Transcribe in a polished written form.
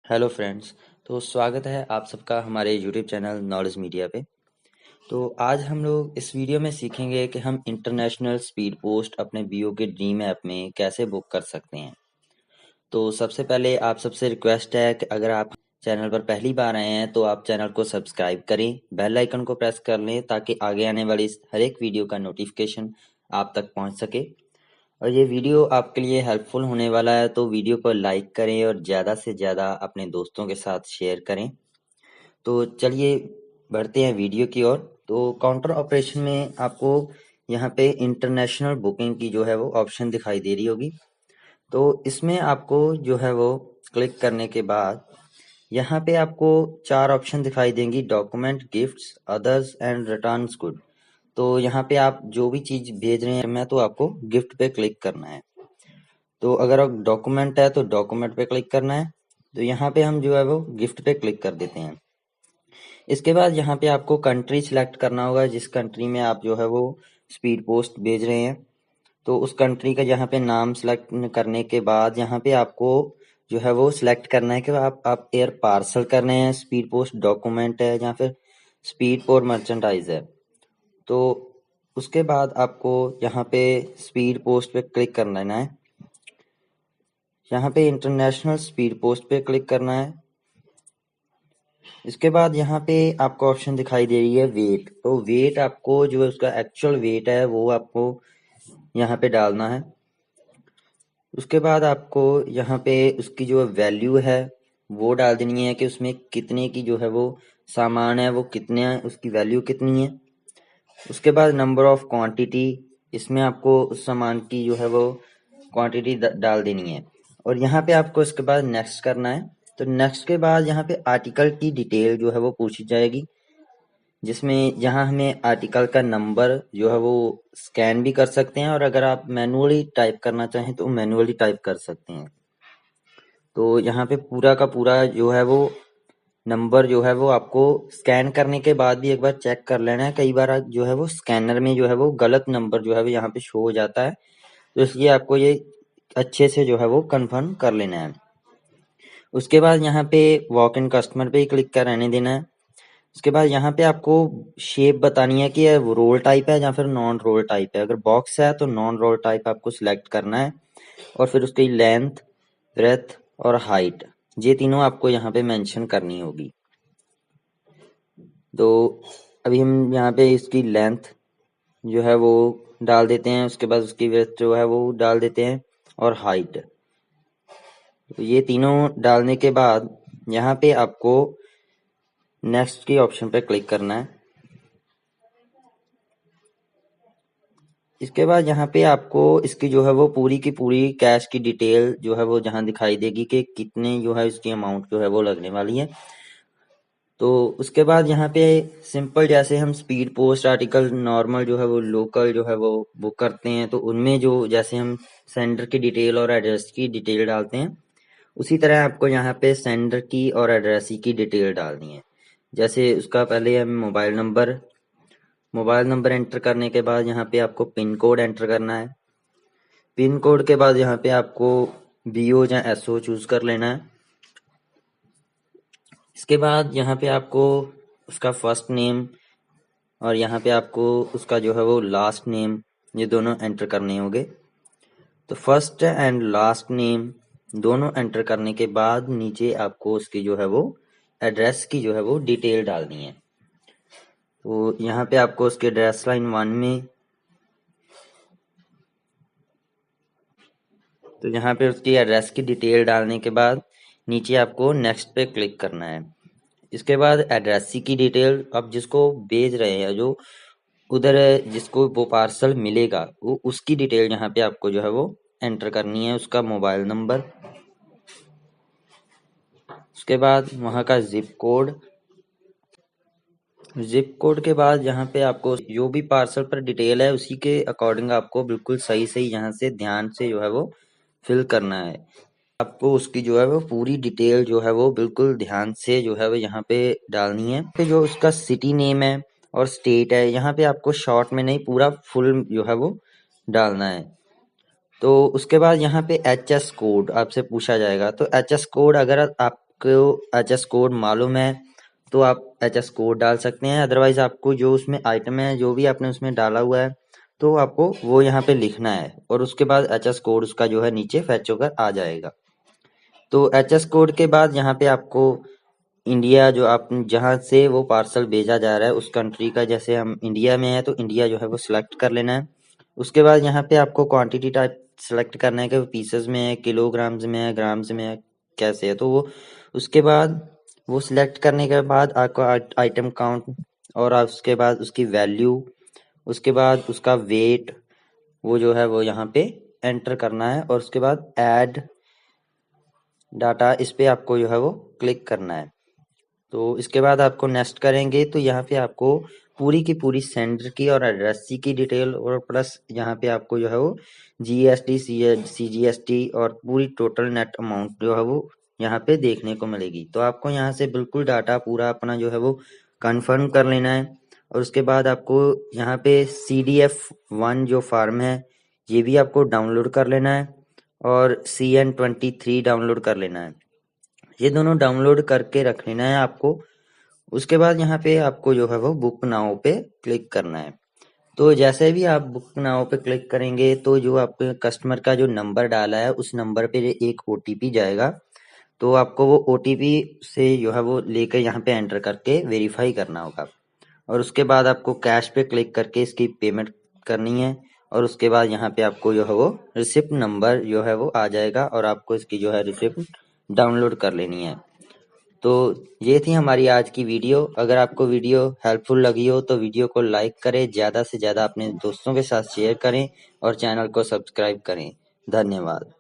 Hello friends. तो स्वागत है आप सबका हमारे यूट्यूब चैनल नॉलेज मीडिया पे। तो आज हम लोग इस वीडियो में सीखेंगे कि हम इंटरनेशनल स्पीड पोस्ट अपने बीओ के ड्रीम ऐप में कैसे बुक कर सकते हैं। तो सबसे पहले आप सबसे रिक्वेस्ट है कि अगर आप चैनल पर पहली बार आए हैं तो आप चैनल को सब्सक्राइब करें, बेल आइकन को प्रेस कर लें ताकि आगे आने वाली हर एक वीडियो का नोटिफिकेशन आप तक पहुंच सके। और ये वीडियो आपके लिए हेल्पफुल होने वाला है तो वीडियो को लाइक करें और ज़्यादा से ज़्यादा अपने दोस्तों के साथ शेयर करें। तो चलिए बढ़ते हैं वीडियो की ओर। तो काउंटर ऑपरेशन में आपको यहाँ पे इंटरनेशनल बुकिंग की जो है वो ऑप्शन दिखाई दे रही होगी। तो इसमें आपको जो है वो क्लिक करने के बाद यहाँ पे आपको 4 ऑप्शन दिखाई देंगी: document, gifts, others and returns good. तो यहाँ पे आप जो भी चीज़ भेज रहे हैं मैं तो आपको गिफ्ट पे क्लिक करना है। तो अगर आप डॉक्यूमेंट है तो डॉक्यूमेंट पे क्लिक करना है। तो यहाँ पे हम जो है वो गिफ्ट पे क्लिक कर देते हैं। इसके बाद यहाँ पे आपको कंट्री सिलेक्ट करना होगा, जिस कंट्री में आप जो है वो स्पीड पोस्ट भेज रहे हैं। तो उस कंट्री का यहाँ पे नाम सिलेक्ट करने के बाद यहाँ पे आपको जो है वो सिलेक्ट करना है कि आप एयर पार्सल कर रहे हैं, स्पीड पोस्ट डॉक्यूमेंट है या फिर स्पीड पोस्ट मर्चेंडाइज है। तो उसके बाद आपको यहाँ पे स्पीड पोस्ट पे क्लिक कर लेना है। यहाँ पे इंटरनेशनल स्पीड पोस्ट पे क्लिक करना है। इसके बाद यहाँ पे आपको ऑप्शन दिखाई दे रही है वेट। तो वेट आपको जो है उसका एक्चुअल वेट है वो आपको यहाँ पे डालना है। उसके बाद आपको यहाँ पे उसकी जो वैल्यू है वो डाल देनी है कि उसमें कितने की जो है वो सामान है, वो कितने उसकी वैल्यू कितनी है। उसके बाद नंबर ऑफ क्वांटिटी, इसमें आपको उस सामान की जो है वो क्वांटिटी डाल देनी है। और यहाँ पे आपको इसके बाद नेक्स्ट करना है। तो नेक्स्ट के बाद यहाँ पे आर्टिकल की डिटेल जो है वो पूछी जाएगी, जिसमें यहाँ हमें आर्टिकल का नंबर जो है वो स्कैन भी कर सकते हैं और अगर आप मैनुअली टाइप करना चाहें तो मैनुअली टाइप कर सकते हैं। तो यहाँ पे पूरा का पूरा जो है वो नंबर जो है वो आपको स्कैन करने के बाद भी एक बार चेक कर लेना है। कई बार जो है वो स्कैनर में जो है वो गलत नंबर जो है वो यहाँ पे शो हो जाता है, तो इसलिए आपको ये अच्छे से जो है वो कंफर्म कर लेना है। उसके बाद यहाँ पे वॉक इन कस्टमर पे ही क्लिक कर रहने देना है। उसके बाद यहाँ पे आपको शेप बतानी है कि वो रोल टाइप है या फिर नॉन रोल टाइप है। अगर बॉक्स है तो नॉन रोल टाइप आपको सिलेक्ट करना है और फिर उसकी लेंथ, ब्रेथ और हाइट, ये तीनों आपको यहाँ पे मेंशन करनी होगी। तो अभी हम यहाँ पे इसकी लेंथ जो है वो डाल देते हैं। उसके बाद उसकी ब्रेथ जो है वो डाल देते हैं और हाइट। तो ये तीनों डालने के बाद यहाँ पे आपको नेक्स्ट की ऑप्शन पे क्लिक करना है। इसके बाद यहाँ पे आपको इसकी जो है वो पूरी की पूरी कैश की डिटेल जो है वो जहाँ दिखाई देगी कि कितने जो है इसकी अमाउंट जो है वो लगने वाली है। तो उसके बाद यहाँ पे सिंपल जैसे हम स्पीड पोस्ट आर्टिकल नॉर्मल जो है वो लोकल जो है वो बुक करते हैं, तो उनमें जो जैसे हम सेंडर की डिटेल और एड्रेस की डिटेल डालते हैं, उसी तरह आपको यहाँ पे सेंडर की और एड्रेस की डिटेल डालनी है। जैसे उसका पहले हम मोबाइल नंबर एंटर करने के बाद यहाँ पे आपको पिन कोड एंटर करना है। पिन कोड के बाद यहाँ पे आपको बीओ या एसओ चूज कर लेना है। इसके बाद यहाँ पे आपको उसका फर्स्ट नेम और यहाँ पे आपको उसका जो है वो लास्ट नेम, ये दोनों एंटर करने होंगे। तो फर्स्ट एंड लास्ट नेम दोनों एंटर करने के बाद नीचे आपको उसकी जो है वो एड्रेस की जो है वो डिटेल डालनी है। तो यहाँ पे आपको उसके एड्रेस लाइन 1 में, तो यहाँ पे उसकी एड्रेस की डिटेल डालने के बाद नीचे आपको नेक्स्ट पे क्लिक करना है। इसके बाद एड्रेस की डिटेल, अब जिसको भेज रहे हैं, जो उधर जिसको वो पार्सल मिलेगा, वो उसकी डिटेल यहाँ पे आपको जो है वो एंटर करनी है, उसका मोबाइल नंबर। उसके बाद वहाँ का जिप कोड के बाद यहाँ पे आपको जो भी पार्सल पर डिटेल है उसी के अकॉर्डिंग आपको बिल्कुल सही सही यहाँ से ध्यान से जो है वो फिल करना है। आपको उसकी जो है वो पूरी डिटेल जो है वो बिल्कुल ध्यान से जो है वो यहाँ पे डालनी है। पे जो उसका सिटी नेम है और स्टेट है, यहाँ पे आपको शॉर्ट में नहीं पूरा फुल जो है वो डालना है। तो उसके बाद यहाँ पे एचएस कोड आपसे पूछा जाएगा। तो एचएस कोड अगर आप आपको एच एस कोड मालूम है तो आप एच एस कोड डाल सकते हैं, अदरवाइज आपको जो उसमें आइटम है जो भी आपने उसमें डाला हुआ है तो आपको वो यहाँ पे लिखना है और उसके बाद एच एस कोड उसका जो है नीचे फैच होकर आ जाएगा। तो एच एस कोड के बाद यहाँ पे आपको इंडिया जो आप जहाँ से वो पार्सल भेजा जा रहा है उस कंट्री का, जैसे हम इंडिया में है तो इंडिया जो है वो सिलेक्ट कर लेना है। उसके बाद यहाँ पे आपको क्वांटिटी टाइप सेलेक्ट करना है कि वो पीसेस में है, किलोग्राम्स में है, ग्राम्स में है, कैसे है। तो वो उसके बाद वो सिलेक्ट करने के बाद आपको आइटम काउंट और उसके बाद उसकी वैल्यू, उसके बाद उसका वेट वो जो है वो यहाँ पे एंटर करना है और उसके बाद ऐड डाटा इस पे आपको जो है वो क्लिक करना है। तो इसके बाद आपको नेक्स्ट करेंगे तो यहाँ पे आपको पूरी की पूरी सेंडर की और एड्रेस की डिटेल और प्लस यहाँ पे आपको जो है वो जीएसटी सीजीएसटी और पूरी टोटल नेट अमाउंट जो है वो यहाँ पे देखने को मिलेगी। तो आपको यहाँ से बिल्कुल डाटा पूरा अपना जो है वो कंफर्म कर लेना है और उसके बाद आपको यहाँ पे CDF1 जो फॉर्म है ये भी आपको डाउनलोड कर लेना है और CN23 डाउनलोड कर लेना है। ये दोनों डाउनलोड करके रख लेना है आपको। उसके बाद यहाँ पे आपको जो है वो बुक नाउ पे क्लिक करना है। तो जैसे भी आप बुक नाउ पे क्लिक करेंगे तो जो आपके कस्टमर का जो नंबर डाला है उस नंबर पे एक OTP जाएगा। तो आपको वो OTP से जो है वो लेकर यहाँ पे एंटर करके वेरीफाई करना होगा और उसके बाद आपको कैश पे क्लिक करके इसकी पेमेंट करनी है और उसके बाद यहाँ पे आपको जो है वो रिसिप्ट नंबर जो है वो आ जाएगा और आपको इसकी जो है रिसिप्ट डाउनलोड कर लेनी है। तो ये थी हमारी आज की वीडियो। अगर आपको वीडियो हेल्पफुल लगी हो तो वीडियो को लाइक करें, ज़्यादा से ज़्यादा अपने दोस्तों के साथ शेयर करें और चैनल को सब्सक्राइब करें। धन्यवाद।